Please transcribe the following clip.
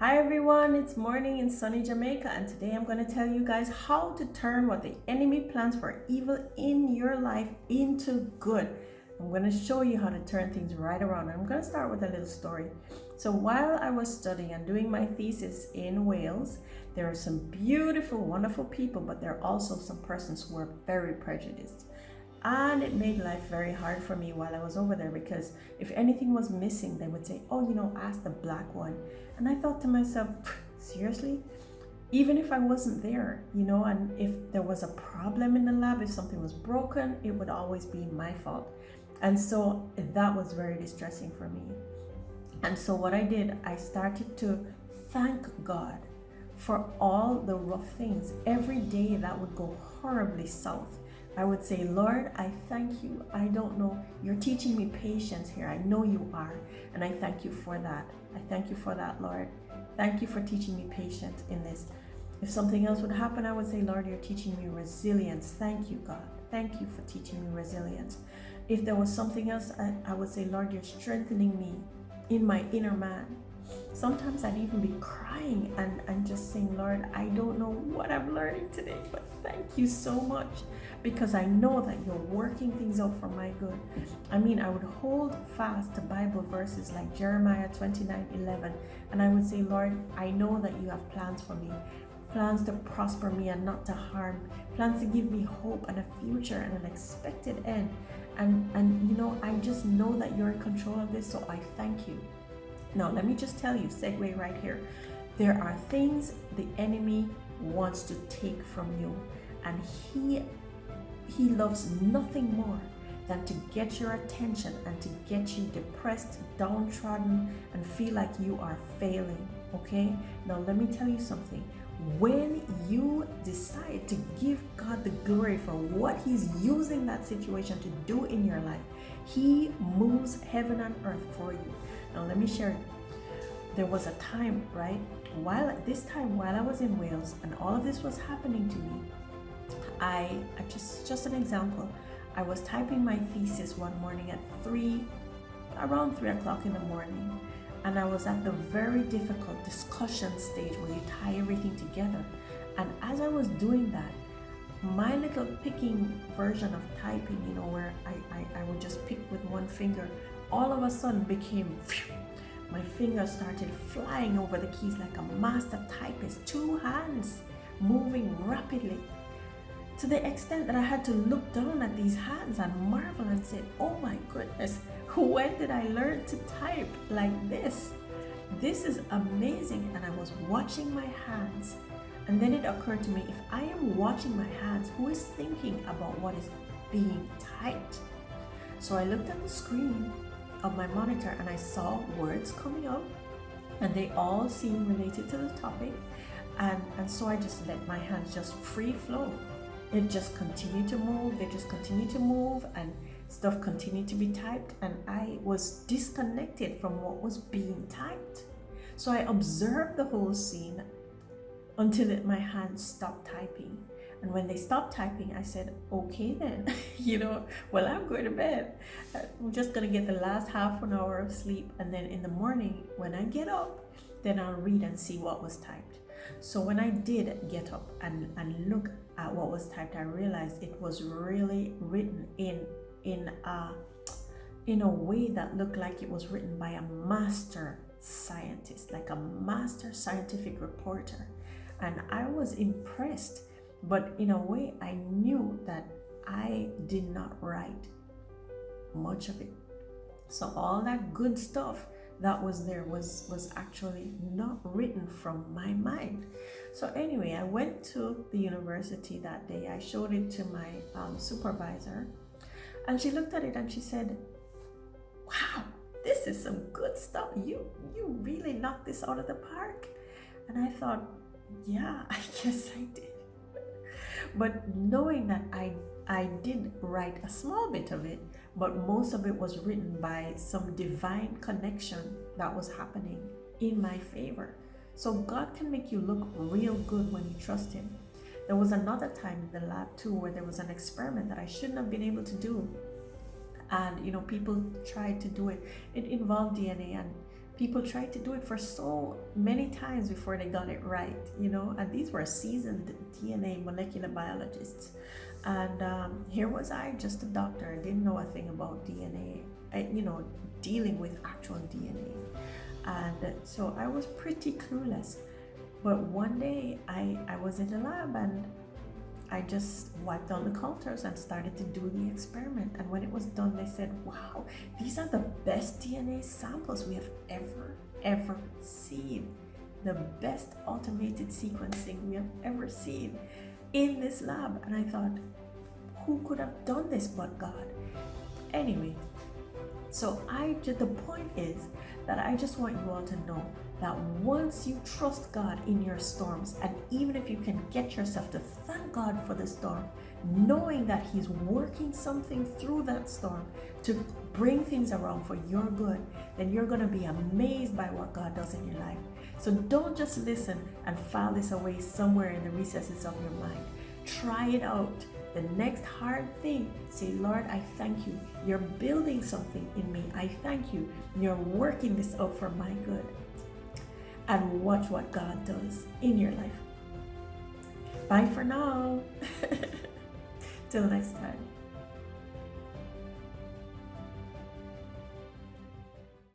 Hi everyone, it's morning in sunny Jamaica, and today I'm going to tell you guys how to turn what the enemy plans for evil in your life into good. I'm going to show you how to turn things right around. I'm going to start with a little story. So while I was studying and doing my thesis in Wales, there are some beautiful, wonderful people, but there are also some persons who are very prejudiced. And it made life very hard for me while I was over there, because if anything was missing, they would say, oh, ask the black one. And I thought to myself, seriously? Even if I wasn't there, and if there was a problem in the lab, if something was broken, it would always be my fault. And so that was very distressing for me. And so what I did, I started to thank God for all the rough things. Every day that would go horribly south, I would say, Lord, I thank you. I don't know. You're teaching me patience here. I know you are. And I thank you for that. I thank you for that, Lord. Thank you for teaching me patience in this. If something else would happen, I would say, Lord, you're teaching me resilience. Thank you, God. Thank you for teaching me resilience. If there was something else, I would say, Lord, you're strengthening me in my inner man. Sometimes I'd even be crying and just saying, Lord, I don't know what I'm learning today, but thank you so much, because I know that you're working things out for my good. I would hold fast to Bible verses like Jeremiah 29:11, and I would say, Lord, I know that you have plans for me, plans to prosper me and not to harm, plans to give me hope and a future and an expected end. And I just know that you're in control of this, so I thank you. Now, let me just tell you, segue right here. There are things the enemy wants to take from you, and he loves nothing more than to get your attention and to get you depressed, downtrodden, and feel like you are failing. Okay? Now, let me tell you something. When you decide to give God the glory for what he's using that situation to do in your life, he moves heaven and earth for you. Now, let me share. There was a time, right? While I was in Wales and all of this was happening to me, I just an example. I was typing my thesis one morning at around 3 o'clock in the morning, and I was at the very difficult discussion stage where you tie everything together. And as I was doing that, my little picking version of typing, where I would just pick with one finger, all of a sudden became, my fingers started flying over the keys like a master typist, 2 hands moving rapidly, to the extent that I had to look down at these hands and marvel and say, oh my goodness, when did I learn to type like this? This is amazing. And I was watching my hands, and then it occurred to me, if I am watching my hands, who is thinking about what is being typed? So I looked at the screen of my monitor and I saw words coming up, and they all seemed related to the topic, and so I just let my hands just free flow. It just continued to move, they just continued to move, and stuff continued to be typed, and I was disconnected from what was being typed. So I observed the whole scene until my hands stopped typing. And when they stopped typing, I said, okay then, well, I'm going to bed. I'm just going to get the last half an hour of sleep. And then in the morning, when I get up, then I'll read and see what was typed. So when I did get up and look at what was typed, I realized it was really written in a way that looked like it was written by a master scientist, like a master scientific reporter. And I was impressed. But in a way, I knew that I did not write much of it. So all that good stuff that was there was actually not written from my mind. So anyway, I went to the university that day. I showed it to my supervisor, and she looked at it and she said, wow, this is some good stuff. You really knocked this out of the park. And I thought, yeah, I guess I did. But knowing that I did write a small bit of it, but most of it was written by some divine connection that was happening in my favor. So God can make you look real good when you trust him. There was another time in the lab too where there was an experiment that I shouldn't have been able to do. And people tried to do it. It involved DNA, and People tried to do it for so many times before they got it right, and these were seasoned DNA molecular biologists. And here was I, just a doctor, didn't know a thing about DNA, dealing with actual DNA. And so I was pretty clueless. But one day I was in the lab and I just wiped down the counters and started to do the experiment. And when it was done, they said, wow, these are the best DNA samples we have ever seen. The best automated sequencing we have ever seen in this lab. And I thought, who could have done this but God? Anyway, so the point is that I just want you all to know that once you trust God in your storms, and even if you can get yourself to thank God for the storm, knowing that He's working something through that storm to bring things around for your good, then you're going to be amazed by what God does in your life. So don't just listen and file this away somewhere in the recesses of your mind. Try it out. The next hard thing, say, Lord, I thank you. You're building something in me. I thank you. You're working this out for my good. And watch what God does in your life. Bye for now. Till next time.